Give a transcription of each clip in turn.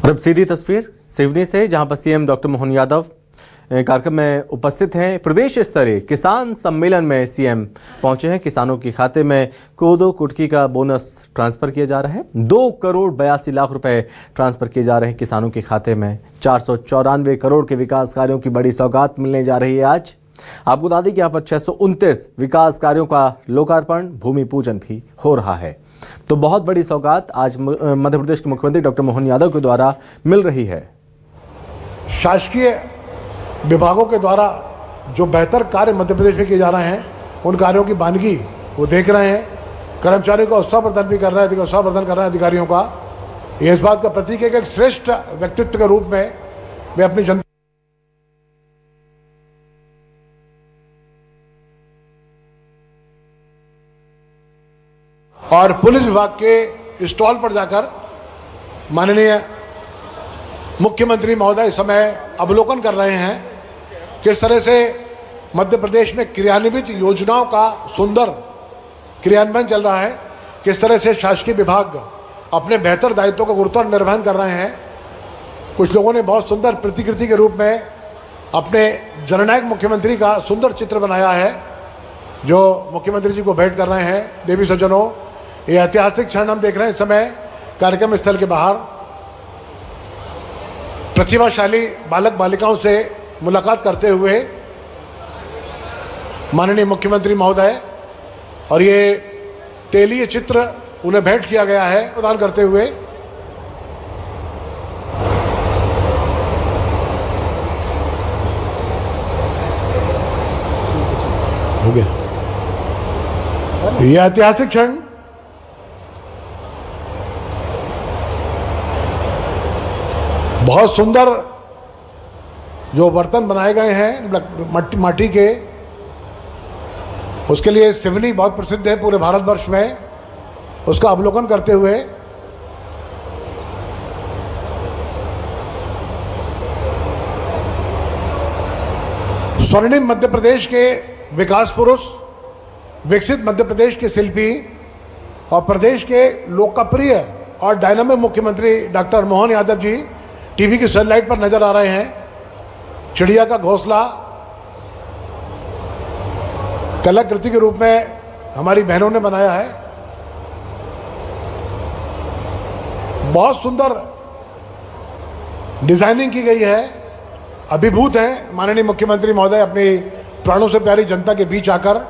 और अब सीधी तस्वीर सिवनी से, जहां पर सीएम डॉक्टर मोहन यादव कार्यक्रम में उपस्थित हैं। प्रदेश स्तरीय किसान सम्मेलन में सीएम पहुंचे हैं। किसानों के खाते में कोदो कुटकी का बोनस ट्रांसफर किया जा रहा है। 2 करोड़ 82 लाख रुपए ट्रांसफर किए जा रहे हैं किसानों के खाते में। 494 करोड़ के विकास कार्यों की बड़ी सौगात मिलने जा रही है। आज आपको बता दें कि यहाँ पर 629 विकास कार्यों का लोकार्पण, भूमि पूजन भी हो रहा है। तो बहुत बड़ी सौगात आज मध्य प्रदेश के मुख्यमंत्री डॉक्टर मोहन यादव के द्वारा मिल रही है। शासकीय विभागों के द्वारा जो बेहतर कार्य मध्य प्रदेश में किए जा रहे हैं, उन कार्यों की बानगी वो देख रहे हैं। कर्मचारियों का उत्साहवर्धन भी कर रहे हैं, उत्साहवर्धन कर रहे हैं अधिकारियों का। ये इस बात का प्रतीक है कि एक श्रेष्ठ व्यक्तित्व के रूप में वे अपनी जनता और पुलिस विभाग के स्टॉल पर जाकर माननीय मुख्यमंत्री महोदय इस समय अवलोकन कर रहे हैं किस तरह से मध्य प्रदेश में क्रियान्वित योजनाओं का सुंदर क्रियान्वयन चल रहा है, किस तरह से शासकीय विभाग अपने बेहतर दायित्वों का गुरुतर निर्वहन कर रहे हैं। कुछ लोगों ने बहुत सुंदर प्रतिकृति के रूप में अपने जननायक मुख्यमंत्री का सुंदर चित्र बनाया है, जो मुख्यमंत्री जी को भेंट कर रहे हैं। देवी सज्जनों, ये ऐतिहासिक क्षण हम देख रहे हैं इस समय कार्यक्रम स्थल के बाहर। प्रतिभाशाली बालक बालिकाओं से मुलाकात करते हुए माननीय मुख्यमंत्री महोदय, और ये तेलीय चित्र उन्हें भेंट किया गया है प्रदान करते हुए। हो गया ये ऐतिहासिक क्षण। बहुत सुंदर जो बर्तन बनाए गए हैं माटी के, उसके लिए सिवनी बहुत प्रसिद्ध है पूरे भारतवर्ष में। उसका अवलोकन करते हुए स्वर्णिम मध्य प्रदेश के विकास पुरुष, विकसित मध्य प्रदेश के शिल्पी और प्रदेश के लोकप्रिय और डायनामिक मुख्यमंत्री डॉक्टर मोहन यादव जी टीवी की सेटेलाइट पर नजर आ रहे हैं। चिड़िया का घोंसला कलाकृति के रूप में हमारी बहनों ने बनाया है। बहुत सुंदर डिजाइनिंग की गई है। अभिभूत हैं माननीय मुख्यमंत्री महोदय अपनी प्राणों से प्यारी जनता के बीच आकर।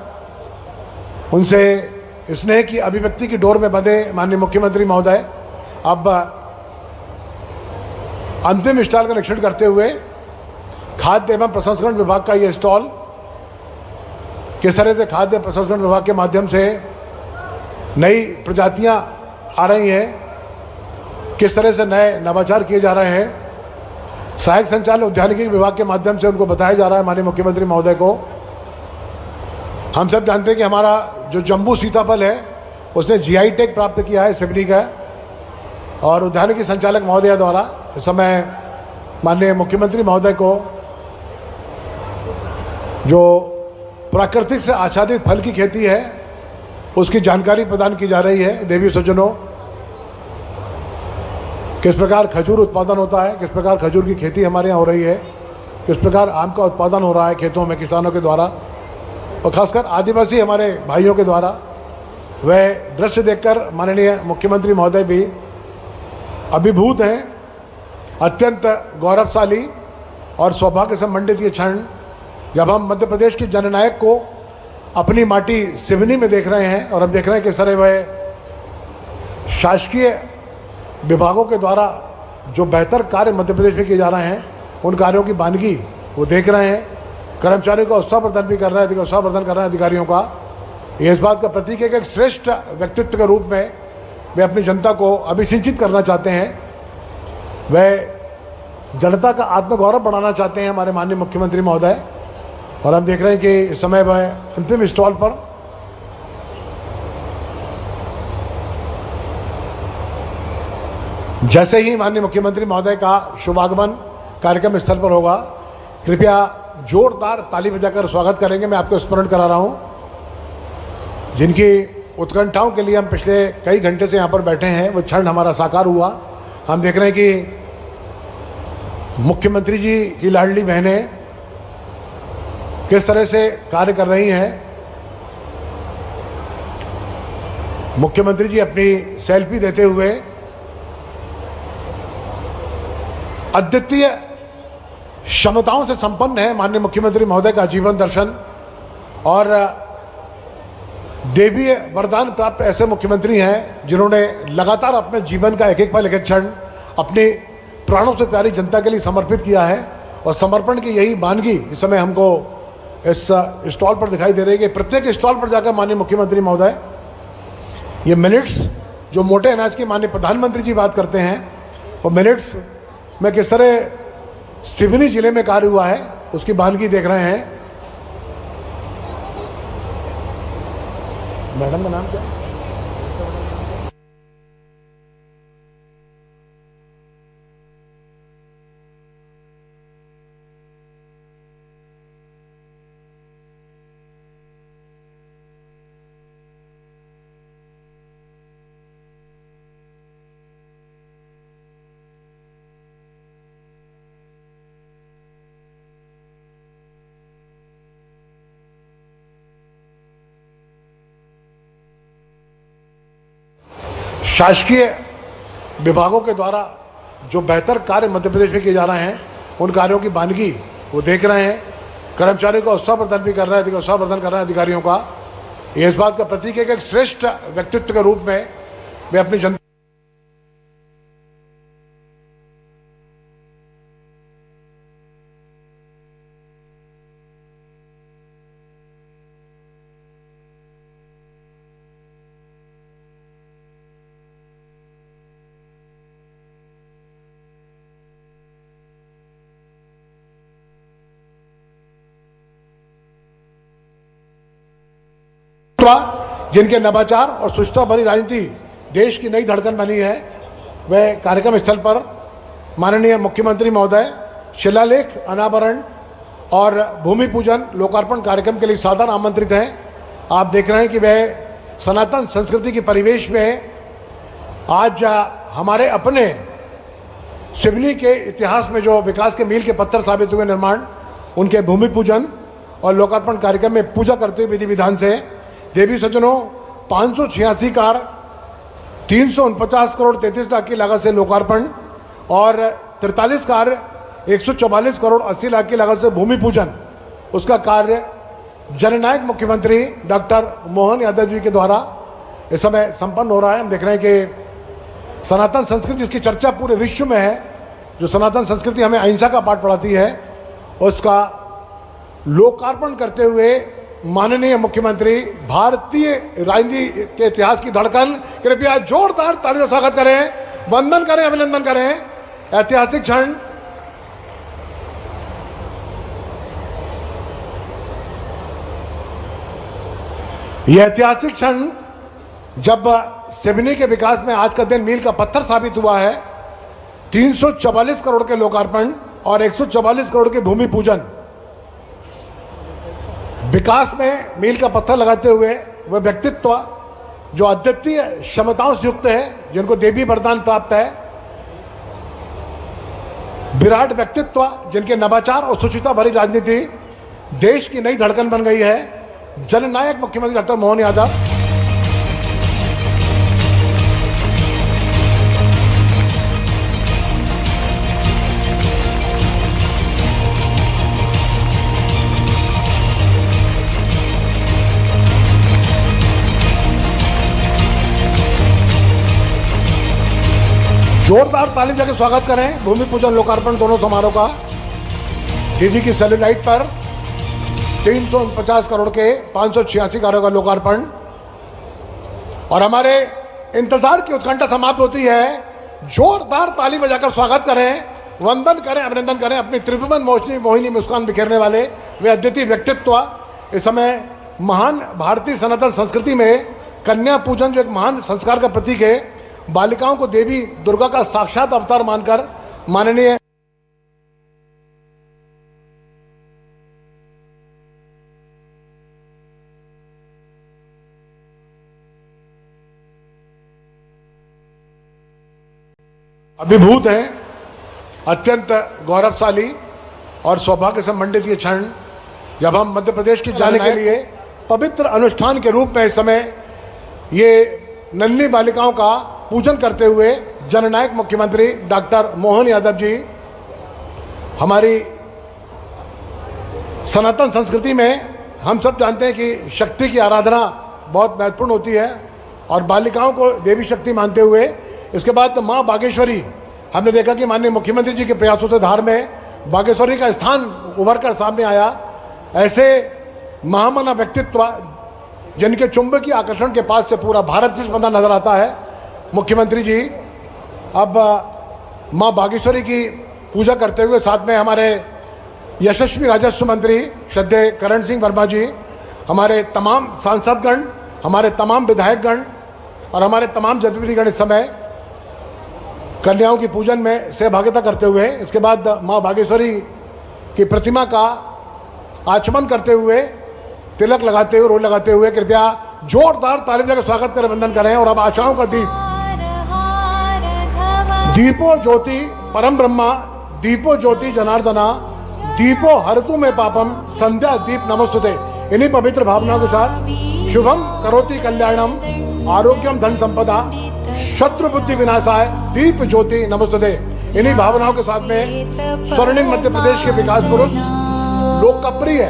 उनसे स्नेह की अभिव्यक्ति की डोर में बंधे माननीय मुख्यमंत्री महोदय अब अंतिम स्टॉल का निरीक्षण करते हुए खाद्य एवं प्रसंस्करण विभाग का ये स्टॉल, किस तरह से खाद्य प्रसंस्करण विभाग के माध्यम से नई प्रजातियां आ रही हैं, किस तरह से नए नवाचार किए जा रहे हैं। सहायक संचालन उद्यानिकी विभाग के माध्यम से उनको बताया जा रहा है माननीय मुख्यमंत्री महोदय को। हम सब जानते हैं कि हमारा जो जम्बू सीताफल है उसने जीआई टैग प्राप्त किया है सिवनी का, और उद्यानिकी संचालक महोदय द्वारा इस समय माननीय मुख्यमंत्री महोदय को जो प्राकृतिक से आच्छादित फल की खेती है उसकी जानकारी प्रदान की जा रही है। देवी सज्जनों, किस प्रकार खजूर उत्पादन होता है, किस प्रकार खजूर की खेती हमारे यहाँ हो रही है, किस प्रकार आम का उत्पादन हो रहा है खेतों में किसानों के द्वारा, और खासकर आदिवासी हमारे भाइयों के द्वारा। वह दृश्य देखकर माननीय मुख्यमंत्री महोदय भी अभिभूत हैं। अत्यंत गौरवशाली और सौभाग्य से मंडित ये क्षण जब हम मध्य प्रदेश के जननायक को अपनी माटी सिवनी में देख रहे हैं, और अब देख रहे हैं किस तरह वह शासकीय विभागों के द्वारा जो बेहतर कार्य मध्य प्रदेश में किए जा रहे हैं, उन कार्यों की बानगी वो देख रहे हैं। कर्मचारियों का उत्साहवर्धन भी कर रहे हैं, उत्साहवर्धन कर रहे हैं अधिकारियों का। ये इस बात का प्रतीक है कि एक श्रेष्ठ व्यक्तित्व के रूप में वे अपनी जनता को अभिसिंचित करना चाहते हैं। वह जनता का आत्मगौरव बढ़ाना चाहते हैं हमारे माननीय मुख्यमंत्री महोदय। और हम देख रहे हैं कि इस समय वह अंतिम स्टॉल पर जैसे ही माननीय मुख्यमंत्री महोदय का शुभागमन कार्यक्रम स्थल पर होगा, कृपया जोरदार ताली बजाकर स्वागत करेंगे। मैं आपको स्मरण करा रहा हूं, जिनकी उत्कंठाओं के लिए हम पिछले कई घंटे से यहाँ पर बैठे हैं, वो क्षण हमारा साकार हुआ। हम देख रहे हैं कि मुख्यमंत्री जी की लाडली बहनें किस तरह से कार्य कर रही हैं। मुख्यमंत्री जी अपनी सेल्फी देते हुए अद्वितीय क्षमताओं से संपन्न है माननीय मुख्यमंत्री महोदय का जीवन दर्शन और देवीय वरदान प्राप्त ऐसे मुख्यमंत्री हैं जिन्होंने लगातार अपने जीवन का एक एक पल एक एक क्षण अपने प्राणों से प्यारी जनता के लिए समर्पित किया है और समर्पण की यही वानगी इस समय हमको इस स्टॉल पर दिखाई दे रही है कि प्रत्येक स्टॉल पर जाकर माननीय मुख्यमंत्री महोदय ये मिलेट्स जो मोटे अनाज की माननीय प्रधानमंत्री जी बात करते हैं वो मिलेट्स में किस तरह सिवनी जिले में कार्य हुआ है उसकी वानगी देख रहे हैं। मैडम का नाम क्या है? शासकीय विभागों के द्वारा जो बेहतर कार्य मध्य प्रदेश में किए जा रहे हैं उन कार्यों की वानगी वो देख रहे हैं। कर्मचारियों का उत्साहवर्धन भी कर रहे हैं, उत्साहवर्धन कर रहे हैं अधिकारियों का। ये इस बात का प्रतीक है कि एक श्रेष्ठ व्यक्तित्व के रूप में वे अपनी जनता जिनके नवाचार और सुचिता भरी राजनीति देश की नई धड़कन बनी है वह कार्यक्रम स्थल पर माननीय मुख्यमंत्री महोदय शिलालेख अनावरण और भूमि पूजन लोकार्पण कार्यक्रम के लिए सादर आमंत्रित हैं। आप देख रहे हैं कि वह सनातन संस्कृति के परिवेश में आज हमारे अपने सिवनी के इतिहास में जो विकास के मील के पत्थर साबित हुए निर्माण उनके भूमि पूजन और लोकार्पण कार्यक्रम में पूजा करते हुए विधि विधान से देवी सज्जनों 586 कार 349 करोड़ 33 लाख की लागत से लोकार्पण और 43 कार 144 करोड़ 80 लाख की लागत से भूमि पूजन उसका कार्य जननायक मुख्यमंत्री डॉक्टर मोहन यादव जी के द्वारा इस समय संपन्न हो रहा है। हम देख रहे हैं कि सनातन संस्कृति जिसकी चर्चा पूरे विश्व में है, जो सनातन संस्कृति हमें अहिंसा का पाठ पढ़ाती है, उसका लोकार्पण करते हुए माननीय मुख्यमंत्री भारतीय राजनीति के इतिहास की धड़कन कृपया जोरदार ताली से स्वागत करें, वंदन करें, अभिनंदन करें। ऐतिहासिक क्षण यह ऐतिहासिक क्षण जब सिवनी के विकास में आज का दिन मील का पत्थर साबित हुआ है। 344 करोड़ के लोकार्पण और 144 करोड़ के भूमि पूजन विकास में मील का पत्थर लगाते हुए वह व्यक्तित्व जो अद्वितीय क्षमताओं से युक्त है, जिनको देवी वरदान प्राप्त है, विराट व्यक्तित्व जिनके नवाचार और सुचिता भरी राजनीति देश की नई धड़कन बन गई है, जननायक मुख्यमंत्री डॉक्टर मोहन यादव। जोरदार ताली जाके स्वागत करें भूमि पूजन लोकार्पण दोनों समारोह का। दीदी की सेल्यूलाइट पर 350 करोड़ के 586 कारों का लोकार्पण और हमारे इंतजार की उत्कंठा समाप्त होती है। जोरदार ताली बजाकर स्वागत करें, वंदन करें, अभिनंदन करें अपनी त्रिभुवन मोहिनी मुस्कान बिखेरने वाले वे अद्वितीय व्यक्तित्व। इस समय महान भारतीय सनातन संस्कृति में कन्या पूजन जो एक महान संस्कार का प्रतीक है, बालिकाओं को देवी दुर्गा का साक्षात अवतार मानकर माननीय अभिभूत हैं। अत्यंत गौरवशाली और सौभाग्य से मंडित ये क्षण जब हम मध्य प्रदेश की जाने के लिए पवित्र अनुष्ठान के रूप में इस समय ये नन्ही बालिकाओं का पूजन करते हुए जननायक मुख्यमंत्री डॉक्टर मोहन यादव जी हमारी सनातन संस्कृति में हम सब जानते हैं कि शक्ति की आराधना बहुत महत्वपूर्ण होती है और बालिकाओं को देवी शक्ति मानते हुए इसके बाद माँ बागेश्वरी हमने देखा कि माननीय मुख्यमंत्री जी के प्रयासों से धार में बागेश्वरी का स्थान उभर कर सामने आया। ऐसे महामना व्यक्तित्व जिनके चुंबकीय आकर्षण के पास से पूरा भारत जिस बंधा नजर आता है, मुख्यमंत्री जी अब माँ बागेश्वरी की पूजा करते हुए साथ में हमारे यशस्वी राजस्व मंत्री श्रद्धेय करण सिंह वर्मा जी, हमारे तमाम सांसदगण, हमारे तमाम विधायकगण और हमारे तमाम जनप्रतिनिधिगण इस समय कन्याओं की पूजन में सहभागिता करते हुए इसके बाद माँ बागेश्वरी की प्रतिमा का आचमन करते हुए तिलक लगाते हुए रोल लगाते हुए कृपया जोरदार ताली बजा कर स्वागत करें, वंदन करें। और अब आशाओं का दीप दीपो ज्योति परम ब्रह्मा दीपो ज्योति जनार्दना दीपो हरतु में पापम संध्या दीप नमस्तुते। इन्हीं पवित्र भावनाओं के साथ शुभम करोति कल्याणम आरोग्यम धन संपदा शत्रु बुद्धि विनाशाय दीप ज्योति नमस्तुते। इन्हीं भावनाओं के साथ में स्वर्णिम मध्य प्रदेश के विकास पुरुष, लोकप्रिय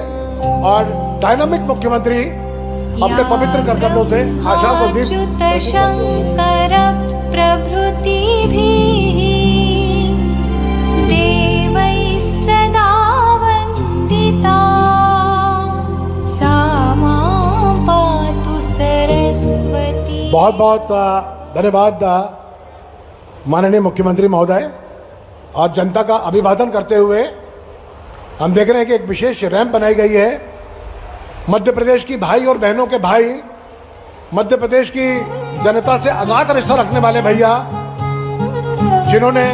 और डायनामिक मुख्यमंत्री अपने पवित्र करकमलों से आशा को दीप शंकर प्रभृति देवै सदा वंदिता सा मां पातु सरस्वती। बहुत बहुत धन्यवाद माननीय मुख्यमंत्री महोदय। और जनता का अभिवादन करते हुए हम देख रहे हैं कि एक विशेष रैंप बनाई गई है। मध्य प्रदेश की भाई और बहनों के भाई, मध्य प्रदेश की जनता से अगाध रिश्ता रखने वाले भैया, जिन्होंने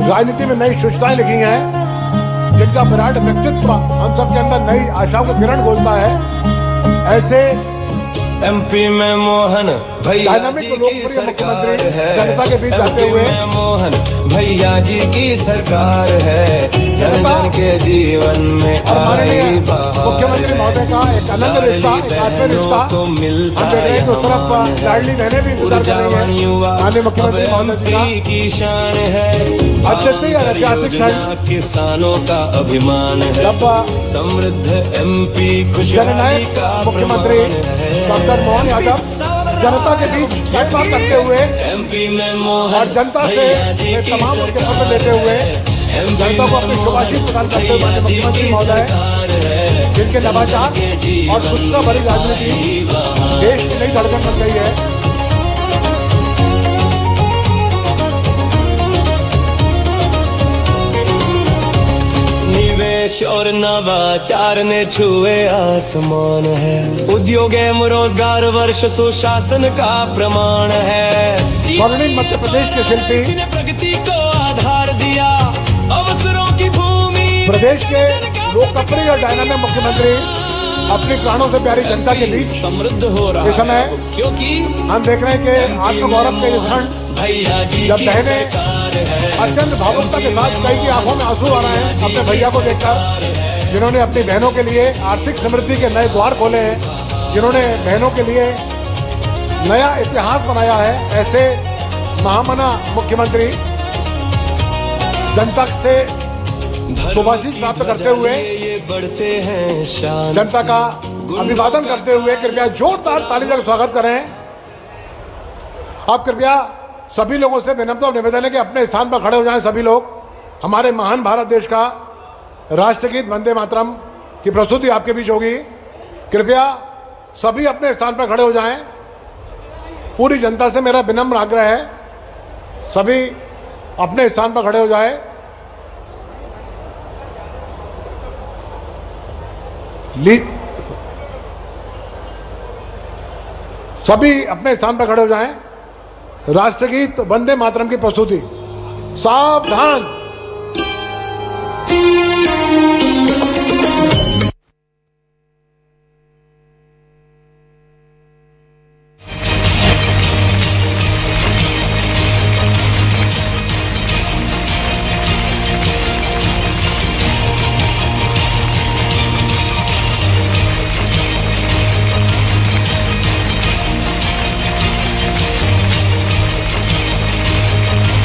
राजनीति में नई सूचनाएं लिखी हैं, जिनका विराट व्यक्तित्व हम सबके अंदर नई आशाओं का किरण घोलता है, ऐसे एमपी में मोहन भैया जी की सरकार है। जनता के बीच जाते हुए मोहन भैया जी की सरकार है। जन जन के जीवन में आई बहार मुख्यमंत्री महोदय का एक अनंत रिश्ता, एक आत्मीय रिश्ता को मिलता हम देख रहे हैं। उस तरफ लाडली बहनें भी इंतजार कर रही हैं। माननीय मुख्यमंत्री महोदय की शान है। अत्यंत ऐतिहासिक क्षण, किसानों का अभिमान है। जब समृद्ध एमपी खुशहाली जननायक का मुख्यमंत्री डॉक्टर मोहन यादव जनता के बीच बात करते हुए एमपी में मोहन और जनता से तमाम उनके पत्र लेते हुए जनता को अपनी शुभाशीष प्रदान करते हुए माननीय मुख्यमंत्री महोदय, जिनके नवाचार और सुचना भरी राजनीति देश की नई धड़कन बन गई है। निवेश और नवाचार ने छुए आसमान है। उद्योग एवं रोजगार वर्ष सुशासन का प्रमाण है। स्वर्णिम मध्य प्रदेश के शिल्पी, प्रगति को आधार दिया अवसरों की भूमि। प्रदेश के लोकप्रिय और डायनामिक मुख्यमंत्री अपनी प्राणों से प्यारी जनता के बीच समृद्ध हो रहा इस समय क्योंकि हम देख रहे हैं कि आत्मगौरव के क्षण भैया जी जब बहनें अत्यंत भावुकता के साथ कई की आंखों में आंसू आ रहे हैं अपने भैया को देखकर, जिन्होंने अपनी बहनों के लिए आर्थिक समृद्धि के नए द्वार खोले हैं, जिन्होंने बहनों के लिए नया इतिहास बनाया है। ऐसे महामना मुख्यमंत्री जनता से शुभाशीष प्राप्त करते हुए बढ़ते हैं शान जनता का अभिवादन करते हुए कृपया जोरदार ताली से स्वागत करें। आप कृपया सभी लोगों से विनम्र और निवेदन है कि अपने स्थान पर खड़े हो जाएं। सभी लोग हमारे महान भारत देश का राष्ट्रगीत वंदे मातरम की प्रस्तुति आपके बीच होगी। कृपया सभी अपने स्थान पर खड़े हो जाएं। पूरी जनता से मेरा विनम्र आग्रह है, सभी अपने स्थान पर खड़े हो जाएं। सभी अपने स्थान पर खड़े हो जाएं। राष्ट्रगीत वंदे मातरम की प्रस्तुति। सावधान।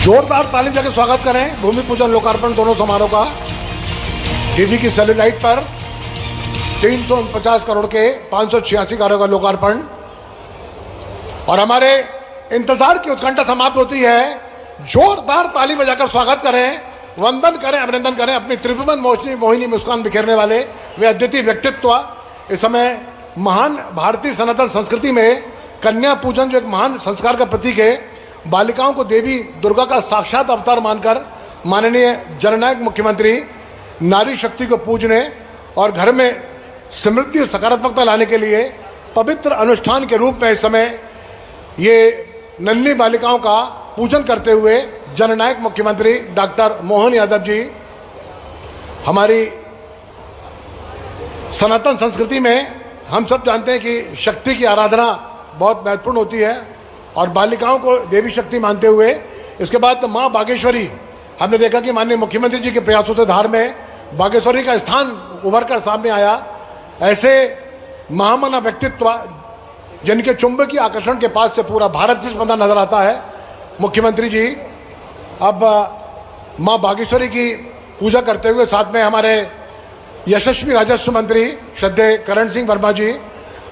जोरदार ताली देकर स्वागत करें भूमि पूजन लोकार्पण दोनों समारोह का। टीवी की सैटेलाइट पर 350 करोड़ के 586 कार्यों का लोकार्पण। और हमारे इंतजार की उत्कंठा समाप्त होती है। जोरदार ताली बजाकर स्वागत करें, वंदन करें, अभिनंदन करें अपनी त्रिभुवन मोहिनी मुस्कान बिखेरने वाले वे अद्वितीय व्यक्तित्व। इस समय महान भारतीय सनातन संस्कृति में कन्या पूजन जो एक महान संस्कार का प्रतीक है, बालिकाओं को देवी दुर्गा का साक्षात अवतार मानकर माननीय जननायक मुख्यमंत्री नारी शक्ति को पूजने और घर में समृद्धि और सकारात्मकता लाने के लिए पवित्र अनुष्ठान के रूप में इस समय ये नन्ही बालिकाओं का पूजन करते हुए जननायक मुख्यमंत्री डॉक्टर मोहन यादव जी, हमारी सनातन संस्कृति में हम सब जानते हैं कि शक्ति की आराधना बहुत महत्वपूर्ण होती है और बालिकाओं को देवी शक्ति मानते हुए इसके बाद माँ बागेश्वरी, हमने देखा कि माननीय मुख्यमंत्री जी के प्रयासों से धार में बागेश्वरी का स्थान उभर कर सामने आया। ऐसे महामना व्यक्तित्व जिनके चुंबकीय आकर्षण के पास से पूरा भारत जिसमंदा नजर आता है, मुख्यमंत्री जी अब माँ बागेश्वरी की पूजा करते हुए साथ में हमारे यशस्वी राजस्व मंत्री श्रद्धेय करण सिंह वर्मा जी,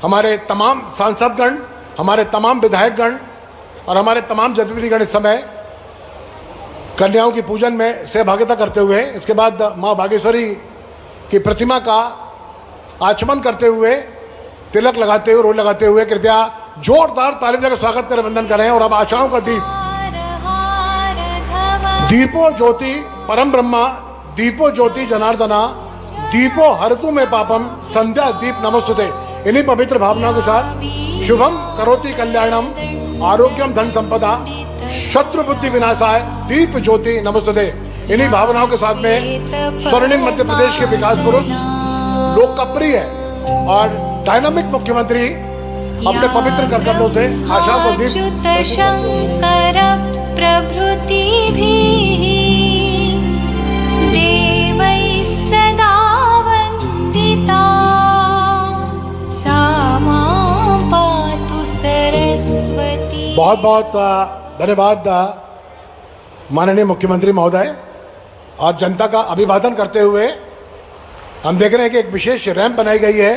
हमारे तमाम सांसदगण, हमारे तमाम विधायकगण और हमारे तमाम जनप्रतिनिधिगण इस समय कन्याओं की पूजन में सहभागिता करते हुए इसके बाद माँ बागेश्वरी की प्रतिमा का आचमन करते हुए, तिलक लगाते हुए, रोल लगाते हुए कृपया जोरदार ताली बजाकर स्वागत करें, वंदन करें। और अब आशाओं का दीप, दीपो ज्योति परम ब्रह्मा, दीपो ज्योति जनार्दना, दीपो हरतु में पापम, संध्या दीप नमस्तुते। इन्हीं पवित्र भावनाओं के साथ शुभम करोति कल्याणम, आरोग्यम धन संपदा, शत्रु बुद्धि विनाशाय, दीप ज्योति नमस्तुते। इन्हीं भावनाओं के साथ में स्वर्णिम मध्य प्रदेश के विकास पुरुष, लोकप्रिय और डायनामिक मुख्यमंत्री अपने पवित्र करकमलों से आशा को दीप शंकर प्रभृतिभिः देवैः सदा वन्दिता सा मां पातु सरस्वती। बहुत बहुत धन्यवाद माननीय मुख्यमंत्री महोदय। और जनता का अभिवादन करते हुए हम देख रहे हैं कि एक विशेष रैंप बनाई गई है